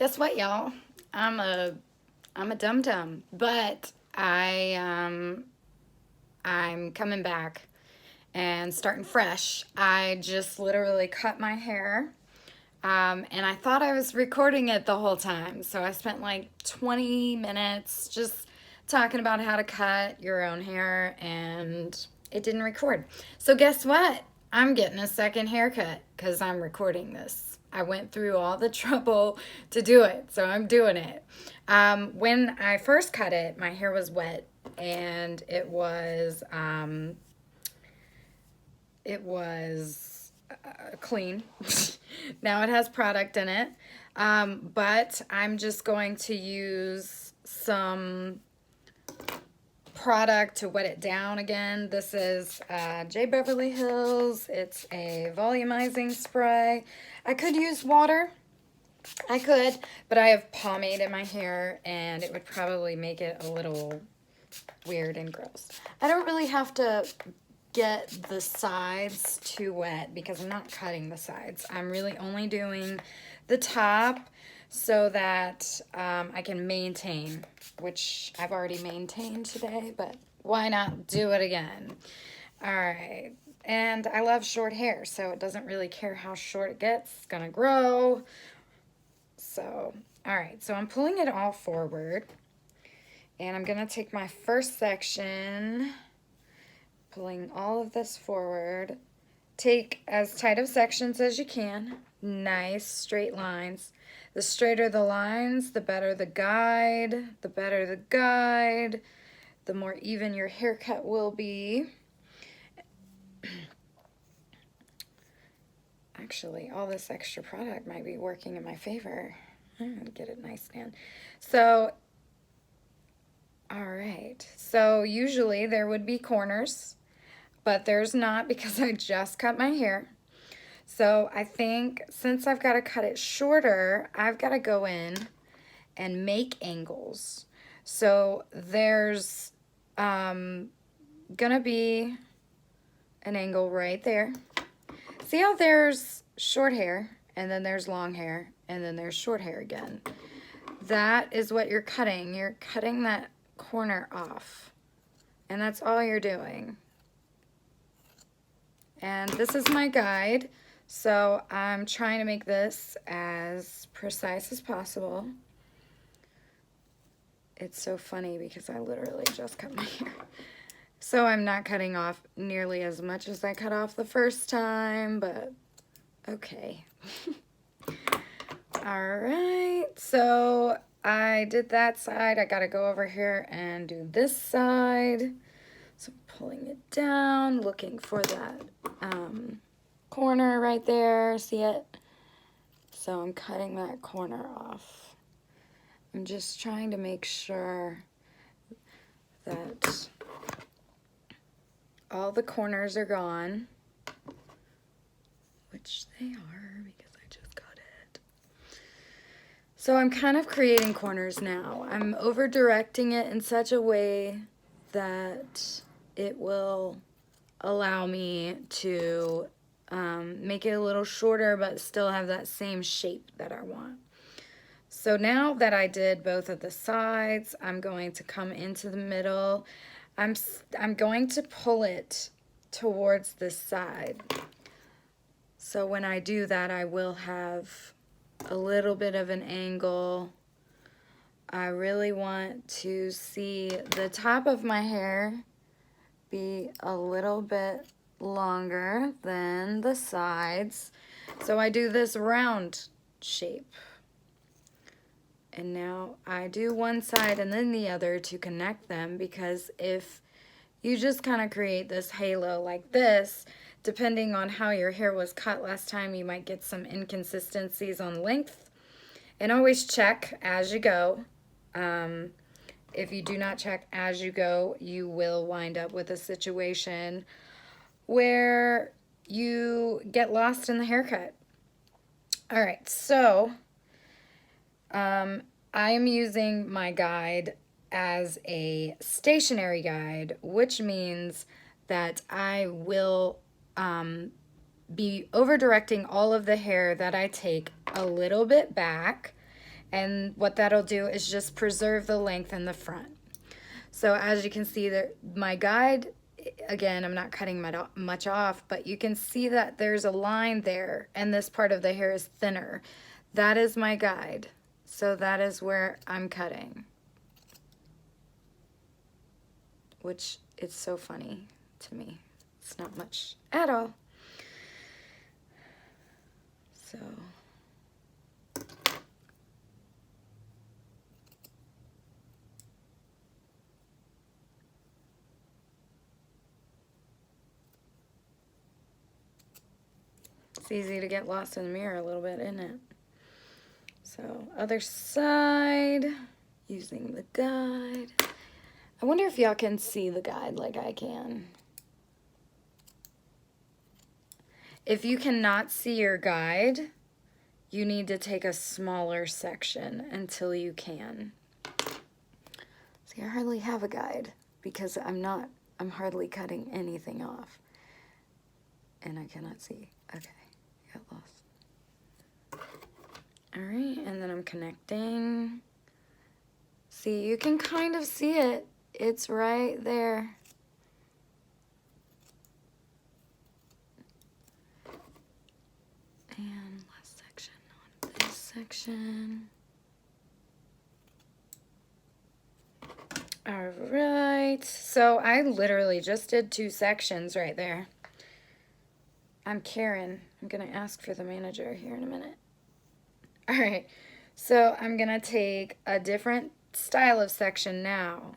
Guess what, y'all? I'm a dum dum, but I'm coming back and starting fresh. I just literally cut my hair, and I thought I was recording it the whole time. So I spent like 20 minutes just talking about how to cut your own hair, and it didn't record. So guess what? I'm getting a second haircut because I'm recording this. I went through all the trouble to do it, so I'm doing it. When I first cut it, my hair was wet, and it was clean. Now it has product in it, but I'm just going to use some product to wet it down again. This is J. Beverly Hills. It's a volumizing spray. I could use water. I could, but I have pomade in my hair, and it would probably make it a little weird and gross. I don't really have to get the sides too wet because I'm not cutting the sides. I'm really only doing the top so that I can maintain, which I've already maintained today, but why not do it again? All right. And I love short hair, so it doesn't really care how short it gets. It's gonna grow. So, all right. So I'm pulling it all forward, and I'm gonna take my first section, pulling all of this forward. Take as tight of sections as you can. Nice straight lines. The straighter the lines, the better the guide. The better the guide, the more even your haircut will be. Actually, all this extra product might be working in my favor. I'm gonna get it nice and so. All right. So usually there would be corners, but there's not because I just cut my hair. So I think since I've got to cut it shorter, I've got to go in and make angles. So there's gonna be an angle right there. See how there's short hair, and then there's long hair, and then there's short hair again. That is what you're cutting. You're cutting that corner off, and that's all you're doing. And this is my guide, so I'm trying to make this as precise as possible. It's so funny because I literally just cut my hair. So I'm not cutting off nearly as much as I cut off the first time, but okay. All right, so I did that side. I gotta go over here and do this side. So I'm pulling it down, looking for that corner right there. See it? So I'm cutting that corner off. I'm just trying to make sure that all the corners are gone, which they are because I just got it. So I'm kind of creating corners now. I'm over directing it in such a way that it will allow me to make it a little shorter but still have that same shape that I want. So now that I did both of the sides, I'm going to come into the middle. I'm going to pull it towards this side. So when I do that, I will have a little bit of an angle. I really want to see the top of my hair be a little bit longer than the sides. So I do this round shape. And now I do one side and then the other to connect them, because if you just kind of create this halo like this, depending on how your hair was cut last time, you might get some inconsistencies on length. And always check as you go. If you do not check as you go, you will wind up with a situation where you get lost in the haircut. All right, so I am using my guide as a stationary guide, which means that I will be over directing all of the hair that I take a little bit back, And what that'll do is just preserve the length in the front. So as you can see there, my guide, again, I'm not cutting much off, but you can see that there's a line there and this part of the hair is thinner. That is my guide. So that is where I'm cutting. Which is so funny to me. It's not much at all. So it's easy to get lost in the mirror a little bit, isn't it? So other side, using the guide. I wonder if y'all can see the guide like I can. If you cannot see your guide, you need to take a smaller section until you can. See, I hardly have a guide because I'm hardly cutting anything off. And I cannot see. Okay, got lost. All right, and then I'm connecting. See, you can kind of see it. It's right there. And last section on this section. All right, so I literally just did 2 sections right there. I'm Karen. I'm gonna ask for the manager here in a minute. All right, so I'm gonna take a different style of section now.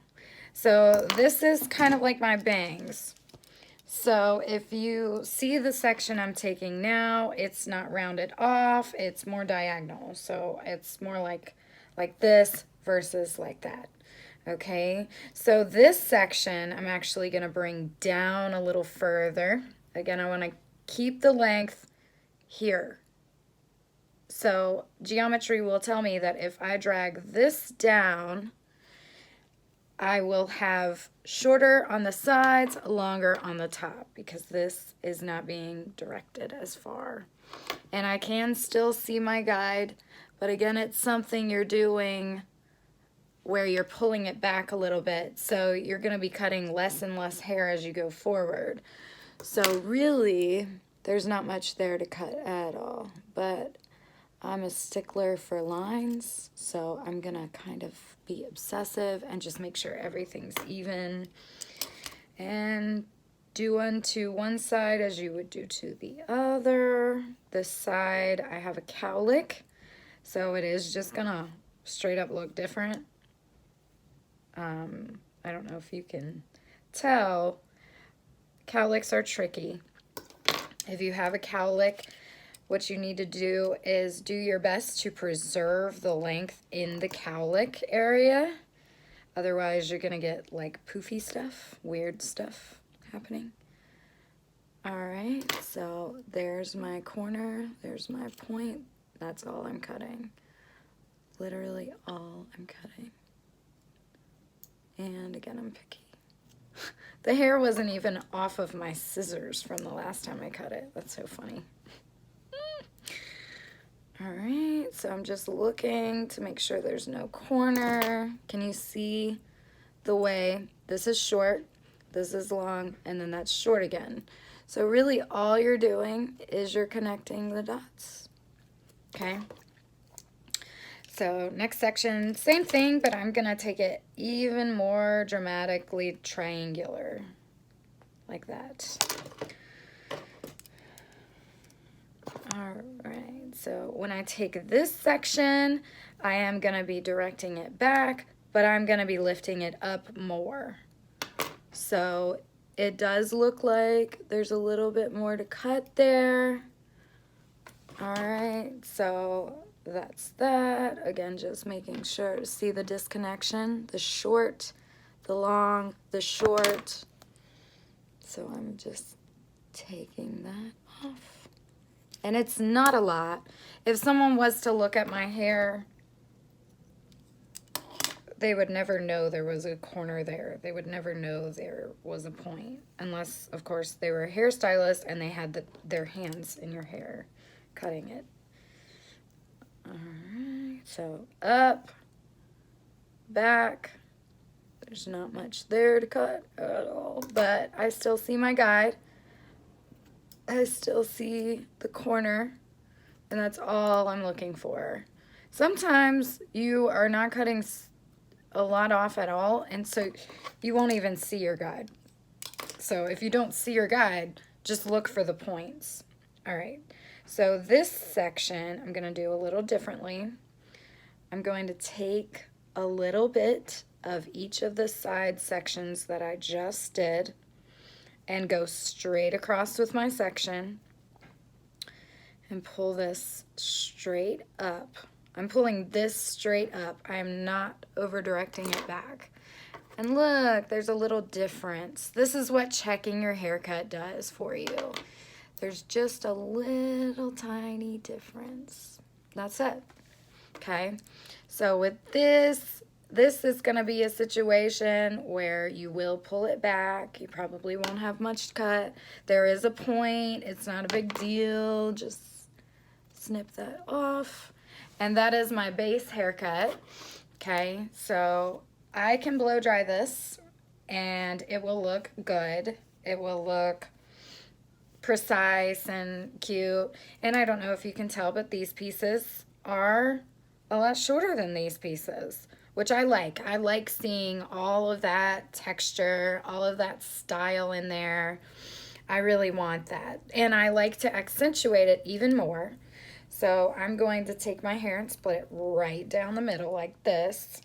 So this is kind of like my bangs. So if you see the section I'm taking now, it's not rounded off, it's more diagonal. So it's more like this versus like that. Okay, so this section I'm actually gonna bring down a little further. Again, I wanna keep the length here. So geometry will tell me that if I drag this down, I will have shorter on the sides, longer on the top, because this is not being directed as far. And I can still see my guide, but again, it's something you're doing where you're pulling it back a little bit. So you're gonna be cutting less and less hair as you go forward. So really, there's not much there to cut at all, but I'm a stickler for lines, so I'm gonna kind of be obsessive and just make sure everything's even. And do unto one side as you would do to the other. This side, I have a cowlick, so it is just gonna straight up look different. I don't know if you can tell, cowlicks are tricky. If you have a cowlick, what you need to do is do your best to preserve the length in the cowlick area. Otherwise, you're gonna get like poofy stuff, weird stuff happening. All right, so there's my corner, there's my point. That's all I'm cutting. Literally all I'm cutting. And again, I'm picky. The hair wasn't even off of my scissors from the last time I cut it. That's so funny. All right, so I'm just looking to make sure there's no corner. Can you see the way? This is short, this is long, and then that's short again. So really all you're doing is you're connecting the dots, okay? So next section, same thing, but I'm gonna take it even more dramatically triangular, like that. All right, so when I take this section, I am gonna be directing it back, but I'm gonna be lifting it up more. So it does look like there's a little bit more to cut there. All right, so that's that. Again, just making sure to see the disconnection, the short, the long, the short. So I'm just taking that off. And it's not a lot. If someone was to look at my hair, they would never know there was a corner there. They would never know there was a point. Unless, of course, they were a hairstylist and they had their hands in your hair cutting it. All right. So up, back. There's not much there to cut at all, but I still see my guide. I still see the corner, and that's all I'm looking for. Sometimes you are not cutting a lot off at all, and so you won't even see your guide. So if you don't see your guide, just look for the points. All right, so this section I'm going to do a little differently. I'm going to take a little bit of each of the side sections that I just did and go straight across with my section and pull this straight up. I'm pulling this straight up. I am not over directing it back. And look, there's a little difference. This is what checking your haircut does for you. There's just a little tiny difference. That's it. Okay, so with this is going to be a situation where you will pull it back. You probably won't have much cut. There is a point. It's not a big deal. Just snip that off. And that is my base haircut. Okay, so I can blow dry this and it will look good. It will look precise and cute. And I don't know if you can tell, but these pieces are a lot shorter than these pieces, which I like. I like seeing all of that texture, all of that style in there. I really want that. And I like to accentuate it even more. So I'm going to take my hair and split it right down the middle like this.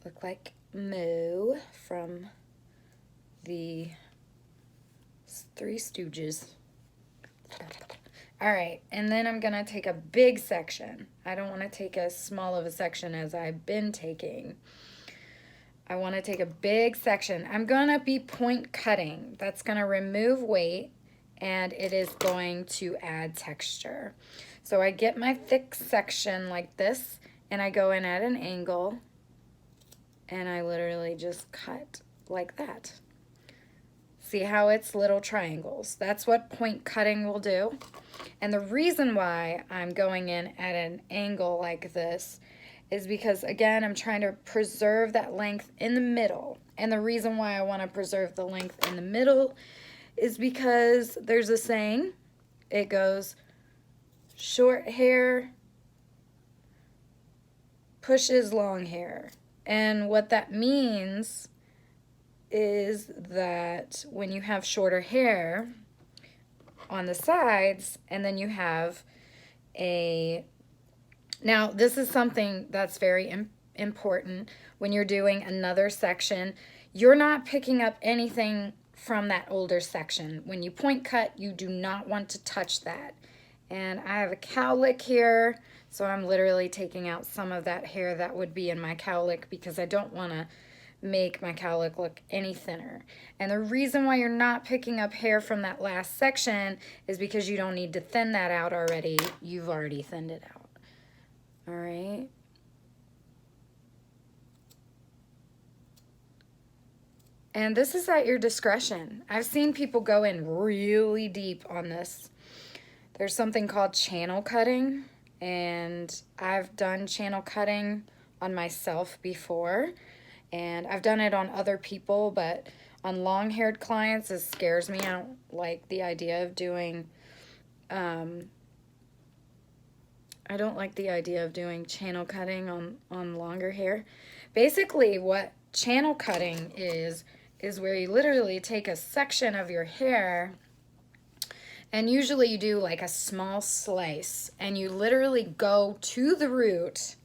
Look like Moo from the Three Stooges. All right, and then I'm gonna take a big section. I don't wanna take as small of a section as I've been taking. I wanna take a big section. I'm gonna be point cutting. That's gonna remove weight and it is going to add texture. So I get my thick section like this and I go in at an angle and I literally just cut like that. See how it's little triangles? That's what point cutting will do. And the reason why I'm going in at an angle like this is because, again, I'm trying to preserve that length in the middle. And the reason why I want to preserve the length in the middle is because there's a saying. It goes, short hair pushes long hair. And what that means is that when you have shorter hair on the sides and then you have now this is something that's very important when you're doing another section. You're not picking up anything from that older section. When you point cut, you do not want to touch that. And I have a cowlick here, so I'm literally taking out some of that hair that would be in my cowlick because I don't want to make my cowlick look any thinner. And the reason why you're not picking up hair from that last section is because you don't need to thin that out already. You've already thinned it out. All right. And this is at your discretion. I've seen people go in really deep on this. There's something called channel cutting, and I've done channel cutting on myself before. And I've done it on other people, but on long-haired clients, it scares me. I don't like the idea of doing, I don't like the idea of doing channel cutting on longer hair. Basically, what channel cutting is where you literally take a section of your hair, and usually you do like a small slice, and you literally go to the root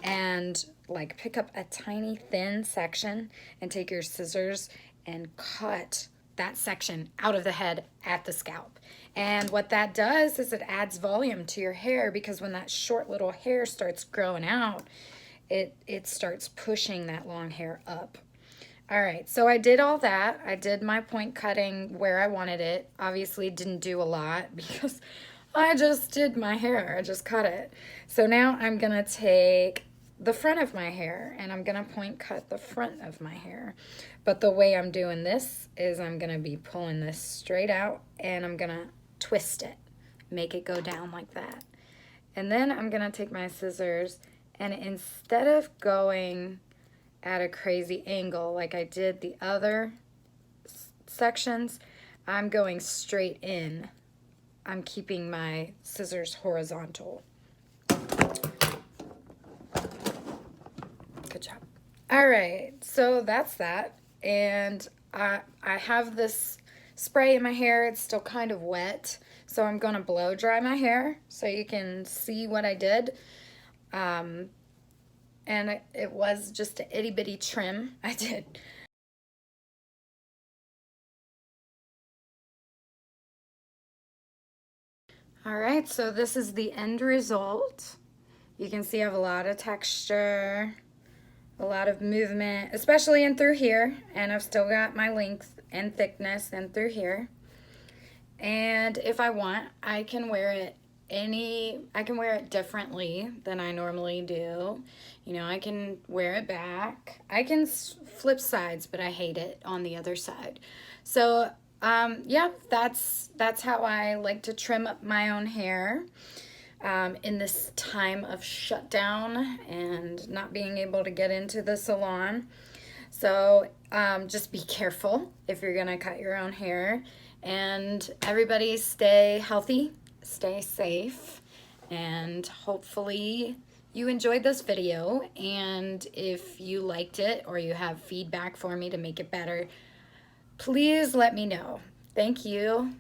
and like pick up a tiny thin section and take your scissors and cut that section out of the head at the scalp. And what that does is it adds volume to your hair, because when that short little hair starts growing out, it starts pushing that long hair up. All right, so I did all that. I did my point cutting where I wanted it. Obviously didn't do a lot because I just did my hair. I just cut it. So now I'm gonna take the front of my hair and I'm gonna point cut the front of my hair. But the way I'm doing this is I'm gonna be pulling this straight out and I'm gonna twist it. make it go down like that. And then I'm gonna take my scissors, and instead of going at a crazy angle like I did the other sections, I'm going straight in. I'm keeping my scissors horizontal. Good job. All right, so that's that. And I have this spray in my hair. It's still kind of wet, so I'm gonna blow dry my hair so you can see what I did. And it was just an itty bitty trim I did. All right, so this is the end result. You can see I have a lot of texture, a lot of movement, especially in through here, and I've still got my length and thickness in through here. And if I want, I can wear it differently than I normally do. You know, I can wear it back. I can flip sides, but I hate it on the other side. So yeah, that's how I like to trim up my own hair in this time of shutdown and not being able to get into the salon. So just be careful if you're gonna cut your own hair, and everybody stay healthy, stay safe, and hopefully you enjoyed this video. And if you liked it or you have feedback for me to make it better, please let me know. Thank you.